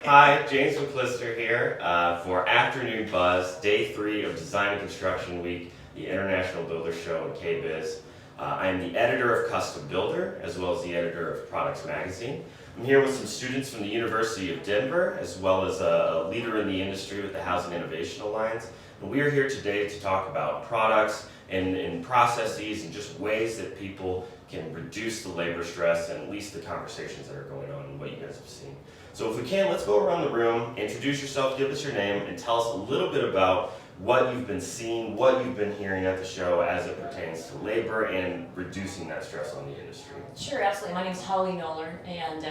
Hi, James McClister here for Afternoon Buzz, Day 3 of Design and Construction Week, the International Builder Show in KBIZ. I am the editor of Custom Builder, as well as the editor of Products Magazine. I'm here with some students from the University of Denver, as well as a leader in the industry with the Housing Innovation Alliance. And we are here today to talk about products and processes and just ways that people can reduce the labor stress and at least the conversations that are going on and what you guys have seen. So if we can, let's go around the room, introduce yourself, give us your name, and tell us a little bit about what you've been seeing, what you've been hearing at the show as it pertains to labor and reducing that stress on the industry. Sure, absolutely. My name is Holly Noller, and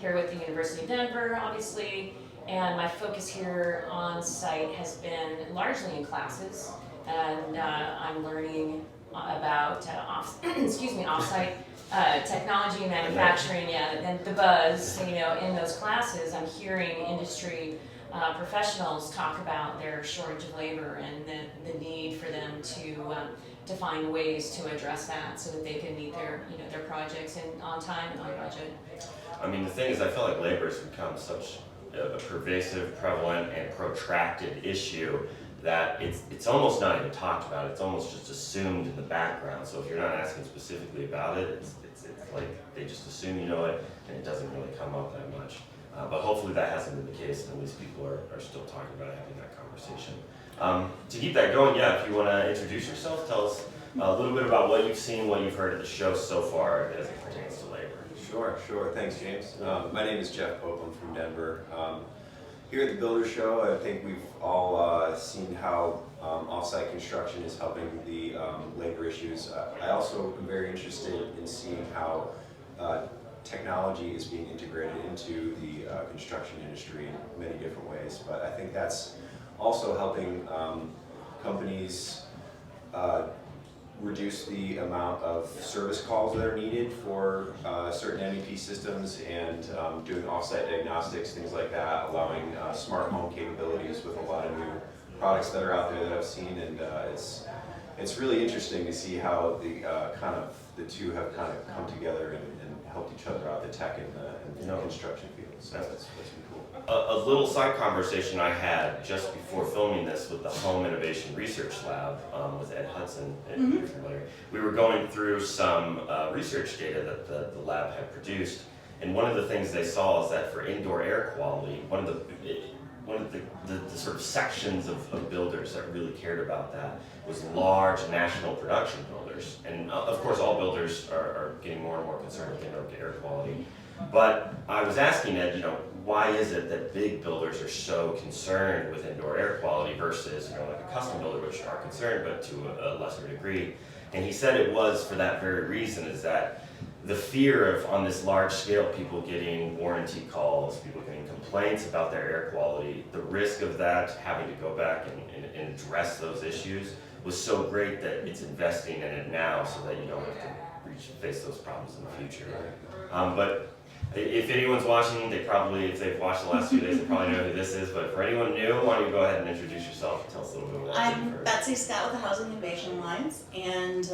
here with the University of Denver, obviously, and my focus here on site has been largely in classes, and I'm learning about offsite technology and manufacturing, and the buzz. In those classes, I'm hearing industry professionals talk about their shortage of labor and the need for them to find ways to address that so that they can meet their projects on time and on budget. I mean, the thing is, I feel like labor has become such a pervasive, prevalent, and protracted issue that it's almost not even talked about. It's almost just assumed in the background. So if you're not asking specifically about it, it's like they just assume you know it, and it doesn't really come up that much. But hopefully that hasn't been the case, and at least people are still talking about having that conversation. To keep that going, if you want to introduce yourself, tell us a little bit about what you've seen, what you've heard at the show so far as it pertains to labor. Sure. Thanks, James. My name is Jeff Pope. I'm from Denver. Here at the Builder Show, I think we've all seen how off-site construction is helping the labor issues. I also am very interested in seeing how technology is being integrated into the construction industry in many different ways. But I think that's also helping companies reduce the amount of service calls that are needed for certain MEP systems and doing offsite diagnostics, things like that, allowing smart home capabilities with a lot of new products that are out there that I've seen, and it's really interesting to see how the two have kind of come together and helped each other out, the tech and the construction field. So that's been cool. A little side conversation I had just before filming this with the Home Innovation Research Lab with Ed Hudson, if you're familiar. We were going through some research data that the lab had produced, and one of the things they saw is that for indoor air quality, one of the sort of sections of builders that really cared about that was large national production builders. And of course all builders are getting more and more concerned with indoor air quality. But I was asking Ed, why is it that big builders are so concerned with indoor air quality versus, like a custom builder, which are concerned, but to a lesser degree? And he said it was for that very reason, is that the fear of, on this large scale, people getting warranty calls, people getting complaints about their air quality, the risk of that, having to go back and address those issues, was so great that it's investing in it now so that you don't have to face those problems in the future. But if anyone's watching, if they've watched the last few days, they probably know who this is. But for anyone new, why don't you go ahead and introduce yourself and tell us a little bit about I'm Betsy Scott with the Housing Innovation Alliance, and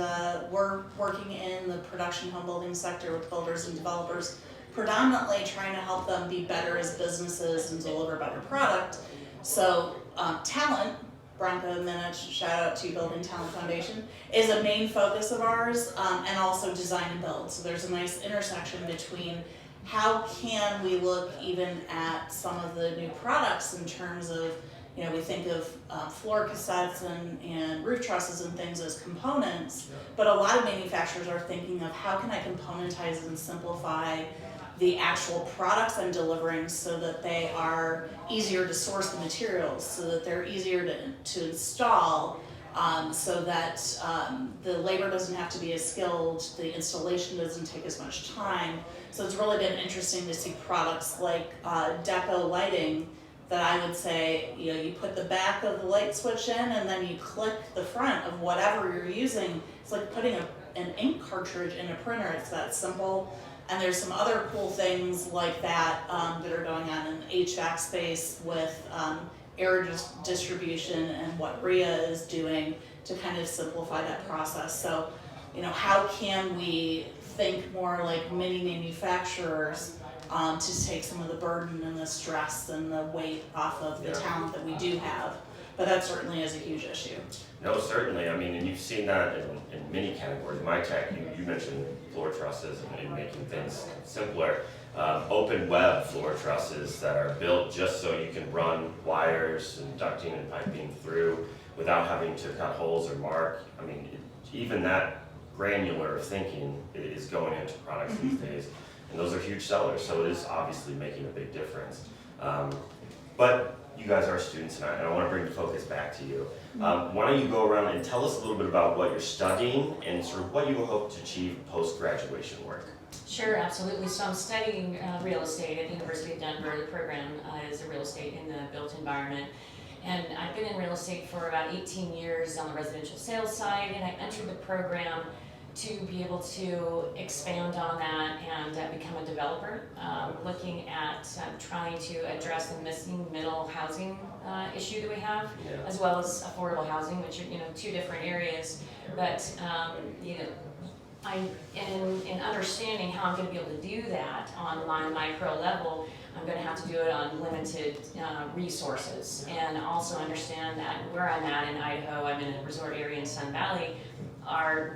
we're working in the production home building sector with builders and developers, predominantly trying to help them be better as businesses and deliver better product. So talent, Bronco Minute, shout out to Building Talent Foundation, is a main focus of ours, and also design and build. So there's a nice intersection between how can we look even at some of the new products in terms of, we think of floor cassettes and roof trusses and things as components, but a lot of manufacturers are thinking of how can I componentize and simplify the actual products I'm delivering so that they are easier to source the materials, so that they're easier to install, so that the labor doesn't have to be as skilled, the installation doesn't take as much time. So it's really been interesting to see products like deco lighting that I would say, you put the back of the light switch in and then you click the front of whatever you're using. It's like putting an ink cartridge in a printer. It's that simple. And there's some other cool things like that that are going on in the HVAC space with air distribution and what RIA is doing to kind of simplify that process. So, how can we think more like mini manufacturers to take some of the burden and the stress and the weight off of the Yeah. talent that we do have. But that certainly is a huge issue. No, certainly. I mean, and you've seen that in many categories. My tech, you mentioned floor trusses and making things simpler. Open web floor trusses that are built just so you can run wires and ducting and piping through without having to cut holes or mark. I mean, even that granular thinking is going into products these days. And those are huge sellers, so it is obviously making a big difference. But you guys are students, and I want to bring the focus back to you. Why don't you go around and tell us a little bit about what you're studying and sort of what you hope to achieve post-graduation work? Sure, absolutely. So I'm studying real estate at the University of Denver. The program is a real estate in the built environment. And I've been in real estate for about 18 years on the residential sales side, and I entered the program to be able to expand on that and become a developer, looking at trying to address the missing middle housing issue that we have, Yeah. as well as affordable housing, which are two different areas. But in understanding how I'm going to be able to do that on my micro level, I'm going to have to do it on limited resources, and also understand that where I'm at in Idaho, I'm in a resort area in Sun Valley,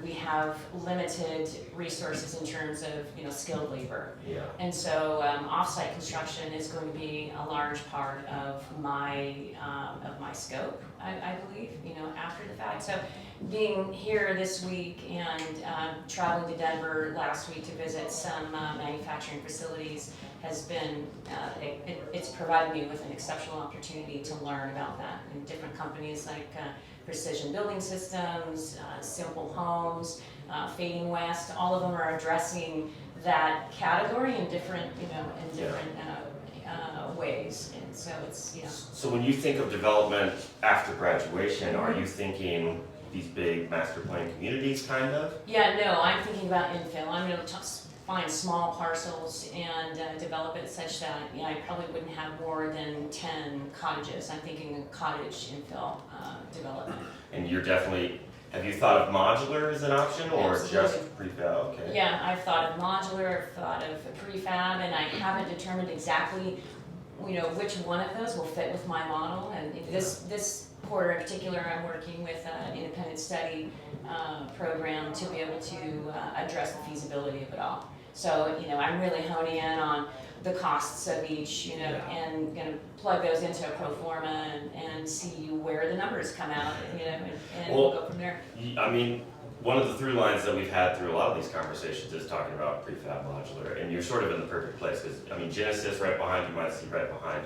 we have limited resources in terms of skilled labor. Yeah. And so off-site construction is going to be a large part of my scope, I believe, after the fact. So being here this week and traveling to Denver last week to visit some manufacturing facilities has been, it's provided me with an exceptional opportunity to learn about that in different companies like Precision Building Systems, Simple Homes, Fading West. All of them are addressing that category in different, ways. And so it's, So when you think of development after graduation, are you thinking these big master plan communities, kind of? Yeah, no, I'm thinking about infill. I'm going to find small parcels and develop it such that I probably wouldn't have more than 10 cottages. I'm thinking cottage infill development. And you're definitely, have you thought of modular as an option or Absolutely. just prefab? Okay. Yeah, I've thought of modular, I've thought of prefab, and I haven't determined exactly which one of those will fit with my model. And this quarter in particular, I'm working with an independent study program to be able to address the feasibility of it all. So, I'm really honing in on the costs of each, and going to plug those into a pro forma and see where the numbers come out, and we'll go from there. I mean, one of the through lines that we've had through a lot of these conversations is talking about prefab modular, and you're sort of in the perfect place because, Genesis right behind, you might see right behind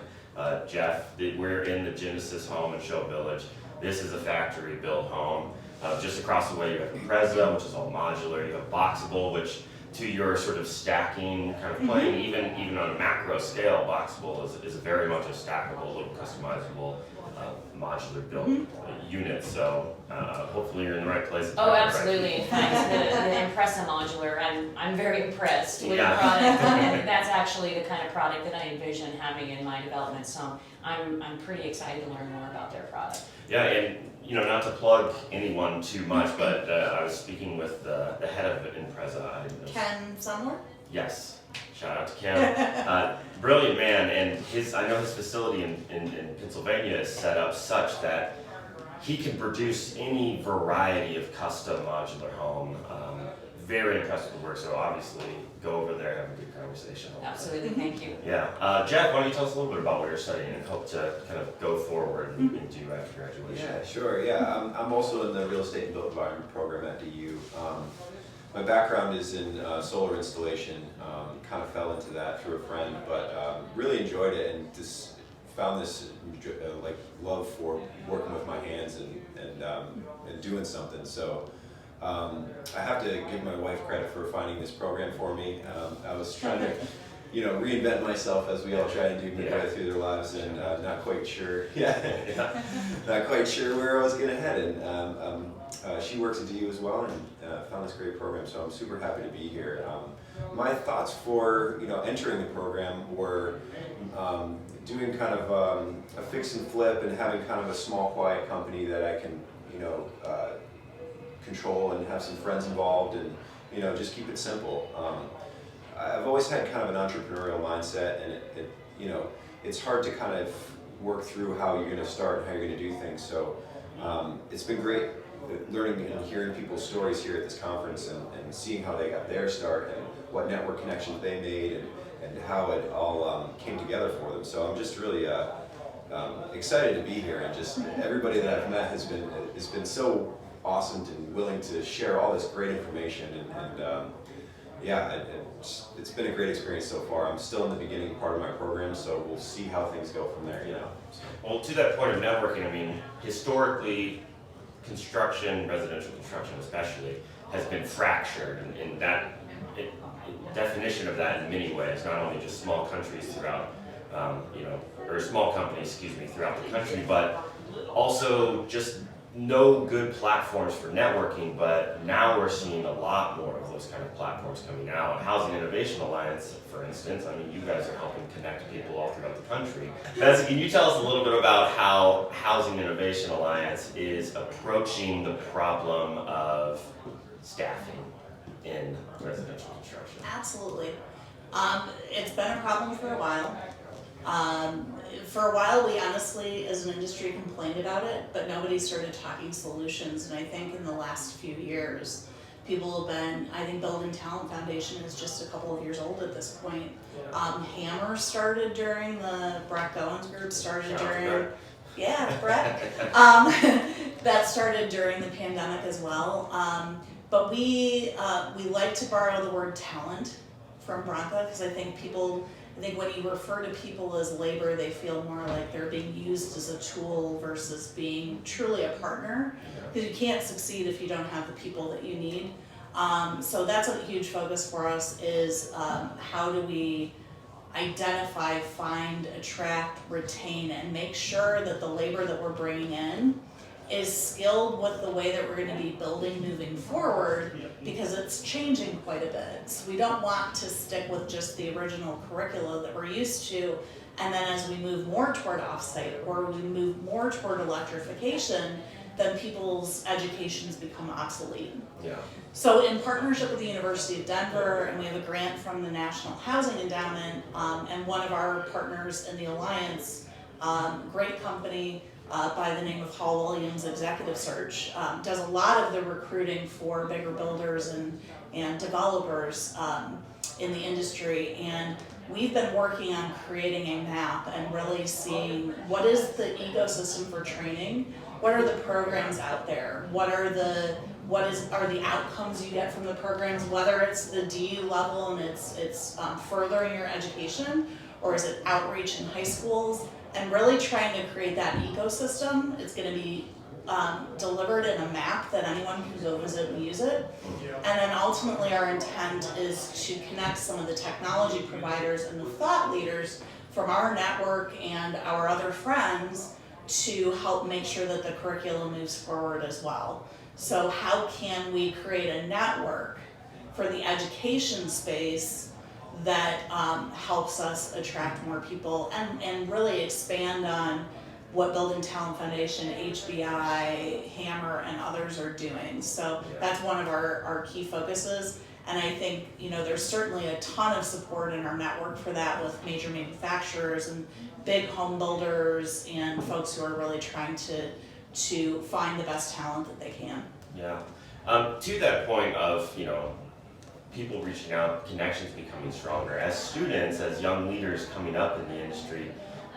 Jeff, we're in the Genesis Home and Show Village. This is a factory built home. Just across the way you have Impreza, which is all modular. You have Boxable, which to your sort of stacking kind of playing, even on a macro scale, Boxable is very much a stackable, little customizable, modular built unit. So hopefully you're in the right place. Oh, absolutely. In fact, the Impreza modular, I'm very impressed with Yeah. the product, and that's actually the kind of product that I envision having in my development. So I'm pretty excited to learn more about their product. Yeah, and not to plug anyone too much, but I was speaking with the head of Impreza. Ken Sumler? Yes, shout out to Ken. Brilliant man, and I know his facility in Pennsylvania is set up such that he can produce any variety of custom modular home. Very impressed with the work, so obviously go over there, have a good conversation. Absolutely, thank you. Yeah, Jack, why don't you tell us a little bit about what you're studying and hope to kind of go forward and do after graduation? Yeah, sure. Yeah, I'm also in the real estate and built environment program at DU. My background is in solar installation. Kind of fell into that through a friend, but really enjoyed it and just found this love for working with my hands and doing something. So. I have to give my wife credit for finding this program for me. I was trying to, reinvent myself as we all try to do midway through their lives, and not quite sure. Not quite sure where I was going to head. And she works at DU as well, and found this great program. So I'm super happy to be here. My thoughts for entering the program were doing kind of a fix and flip and having kind of a small, quiet company that I can control and have some friends involved and just keep it simple. I've always had kind of an entrepreneurial mindset, and it's hard to kind of work through how you're going to start and how you're going to do things. So it's been great learning and hearing people's stories here at this conference, and seeing how they got their start and what network connections they made, and how it all came together for them. So I'm just really excited to be here, and just everybody that I've met has been so awesome and willing to share all this great information, and yeah, it's been a great experience so far. I'm still in the beginning part of my program, so we'll see how things go from there. Well, to that point of networking, I mean, historically, construction, residential construction especially, has been fractured, and that definition of that in many ways, not only just small countries throughout, or small companies, throughout the country, but also just no good platforms for networking. But now we're seeing a lot more of those kind of platforms coming out. Housing Innovation Alliance, for instance, I mean, you guys are helping connect people all throughout the country. Betsy, can you tell us a little bit about how Housing Innovation Alliance is approaching the problem of staffing in residential construction? Absolutely. It's been a problem for a while. For a while, we honestly, as an industry, complained about it, but nobody started talking solutions. And I think in the last few years, people have been, I think Building Talent Foundation is just a couple of years old at this point. Hammer started during Brett Gowen's group started during, yeah, Brett. That started during the pandemic as well. But we like to borrow the word talent from Bronca, because I think when you refer to people as labor, they feel more like they're being used as a tool versus being truly a partner, because you can't succeed if you don't have the people that you need. So that's a huge focus for us, is how do we identify, find, attract, retain, and make sure that the labor that we're bringing in is skilled with the way that we're going to be building moving forward, because it's changing quite a bit. So we don't want to stick with just the original curricula that we're used to, and then as we move more toward offsite, or we move more toward electrification, then people's educations become obsolete. Yeah. So in partnership with the University of Denver, and we have a grant from the National Housing Endowment, and one of our partners in the Alliance, great company, by the name of Hall Williams Executive Search, does a lot of the recruiting for bigger builders and developers in the industry. And we've been working on creating a map and really seeing what is the ecosystem for training, what are the programs out there, what are the outcomes you get from the programs, whether it's the DU level and it's furthering your education, or is it outreach in high schools, and really trying to create that ecosystem. It's going to be delivered in a map that anyone can go visit and use it. And then ultimately our intent is to connect some of the technology providers and the thought leaders from our network and our other friends to help make sure that the curriculum moves forward as well. So how can we create a network for the education space that helps us attract more people and really expand on what Building Talent Foundation, HBI, Hammer, and others are doing. So that's one of our key focuses. And I think, there's certainly a ton of support in our network for that, with major manufacturers and big home builders and folks who are really trying to find the best talent that they can. Yeah. To that point of, people reaching out, connections becoming stronger. As students, as young leaders coming up in the industry,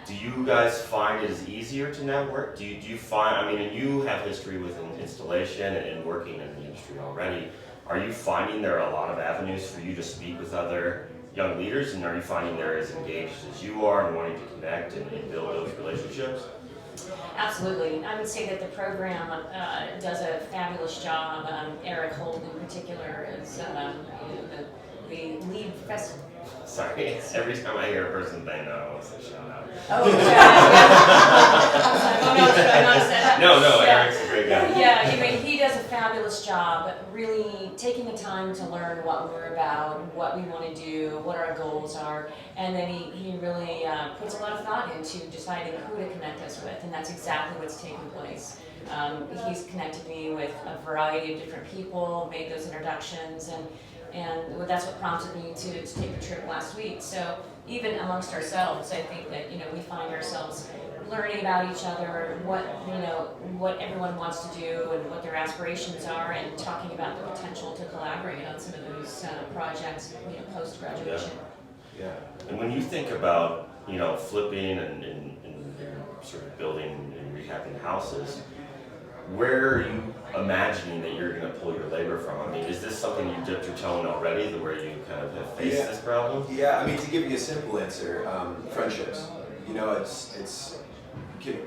do you guys find it is easier to network? Do you find, and you have history with installation and working in the industry already. Are you finding there are a lot of avenues for you to speak with other young leaders, and are you finding they're as engaged as you are and wanting to connect and build those relationships? Absolutely. I would say that the program does a fabulous job. Eric Holt in particular is the lead professor. Sorry, every time I hear a person's name, I want to say shout out. Oh, yeah. No, Eric's a great guy. Yeah, he does a fabulous job really taking the time to learn what we're about, what we want to do, what our goals are, and then he really puts a lot of thought into deciding who to connect us with, and that's exactly what's taking place. He's connected me with a variety of different people, made those introductions, and that's what prompted me to take the trip last week. So even amongst ourselves, I think that, you know, we find ourselves learning about each other, what everyone wants to do and what their aspirations are, and talking about the potential to collaborate on some of those projects, you know, post-graduation. Yeah. And when you think about, you know, flipping and sort of building and rehabbing houses, where are you imagining that you're going to pull your labor from? I mean, is this something you dipped your toe in already, where you kind of have faced this problem? Yeah, I mean, to give you a simple answer, friendships. You know, it's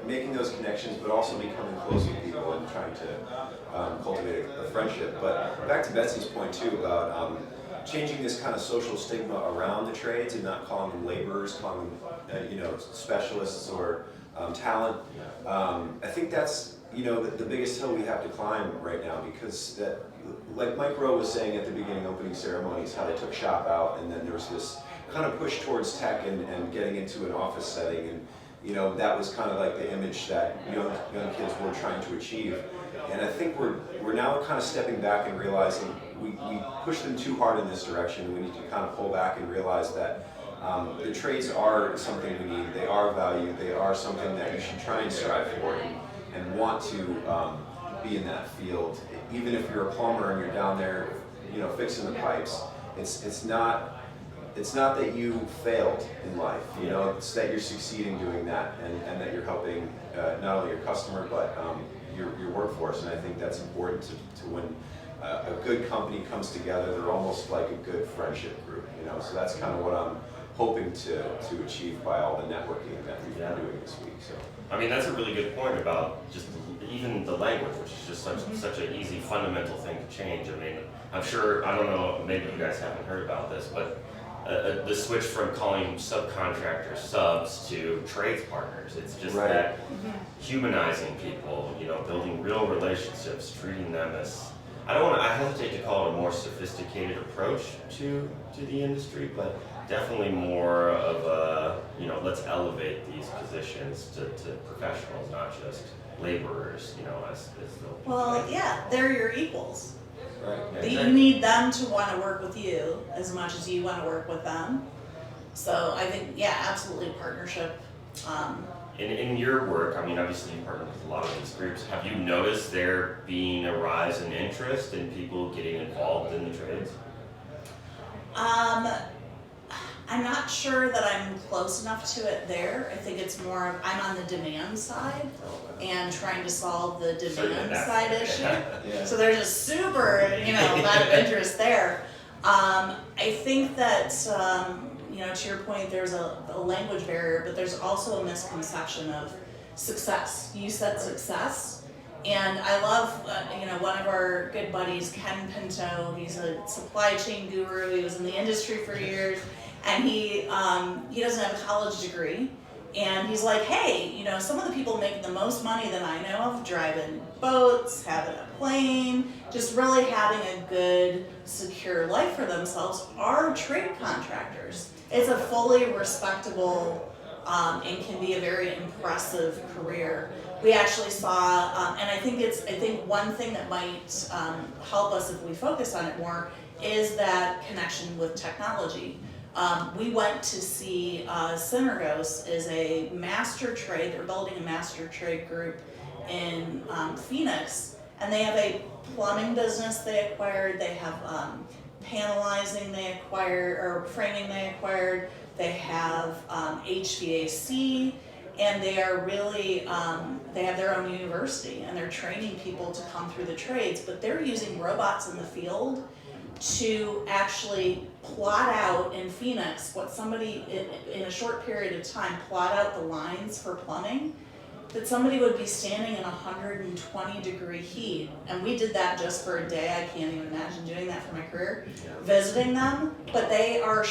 making those connections, but also becoming close with people and trying to cultivate a friendship. But back to Betsy's point too about changing this kind of social stigma around the trades and not calling them laborers, calling them specialists or talent. I think that's the biggest hill we have to climb right now, because that, like Mike Rowe was saying at the beginning opening ceremonies, how they took shop out and then there was this kind of push towards tech and getting into an office setting, and that was kind of like the image that young kids were trying to achieve. And I think we're now kind of stepping back and realizing we pushed them too hard in this direction. We need to kind of pull back and realize that the trades are something we need. They are valued. They are something that you should try and strive for and want to be in that field. Even if you're a plumber and you're down there, fixing the pipes, it's not that you failed in life. It's that you're succeeding doing that, and that you're helping not only your customer but your workforce. And I think that's important to when a good company comes together. They're almost like a good friendship group. So that's kind of what I'm hoping to achieve by all the networking that we've been doing this week. So I mean, that's a really good point about just even the language, which is just such an easy fundamental thing to change. I mean, I'm sure, I don't know, maybe you guys haven't heard about this, but the switch from calling subcontractors subs to trades partners, it's just right. that humanizing people, building real relationships, treating them as, I hesitate to call it a more sophisticated approach to the industry, but definitely more of a, let's elevate these positions to professionals, not just laborers, as the... Well, yeah, they're your equals. right. Yeah, You exactly. need them to want to work with you as much as you want to work with them. So I think, absolutely partnership. In your work, I mean, obviously you partner with a lot of these groups. Have you noticed there being a rise in interest in people getting involved in the trades? I'm not sure that I'm close enough to it there. I think it's more of, I'm on the demand side and trying to solve the demand side issue. Yeah. So there's a super, amount of interest there. I think that, to your point, there's a language barrier, but there's also a misconception of success. You said success, and I love, one of our good buddies, Ken Pinto. He's a supply chain guru. He was in the industry for years, and he doesn't have a college degree. And he's like, hey, some of the people making the most money that I know of, driving boats, having a plane, just really having a good, secure life for themselves, are trade contractors. It's a fully respectable and can be a very impressive career. We actually saw, and I think one thing that might help us if we focus on it more is that connection with technology. We went to see Synergos is a master trade. They're building a master trade group in Phoenix, and they have a plumbing business they acquired. They have panelizing they acquired, or framing they acquired. They have HVAC, and they are really, they have their own university, and they're training people to come through the trades, but they're using robots in the field to actually plot out in Phoenix what somebody, in a short period of time, plot out the lines for plumbing, that somebody would be standing in 120-degree heat. And we did that just for a day. I can't even imagine doing that for my career, visiting them. But they are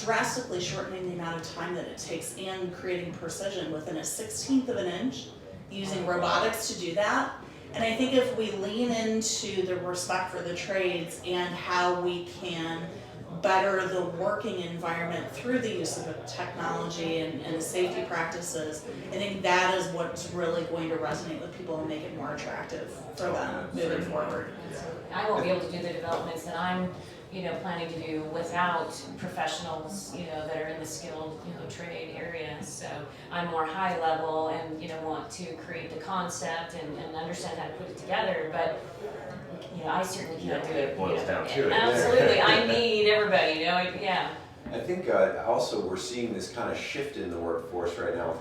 drastically shortening the amount of time that it takes and creating precision within a 1/16 of an inch, using robotics to do that. And I think if we lean into the respect for the trades and how we can better the working environment through the use of technology and the safety practices, I think that is what's really going to resonate with people and make it more attractive for them moving forward. I won't be able to do the developments that I'm, planning to do without professionals, that are in the skilled, trade area. So I'm more high level and, want to create the concept and understand how to put it together, but I certainly can't do it. It boils down to it. Absolutely, I need everybody, yeah. I think also we're seeing this kind of shift in the workforce right now.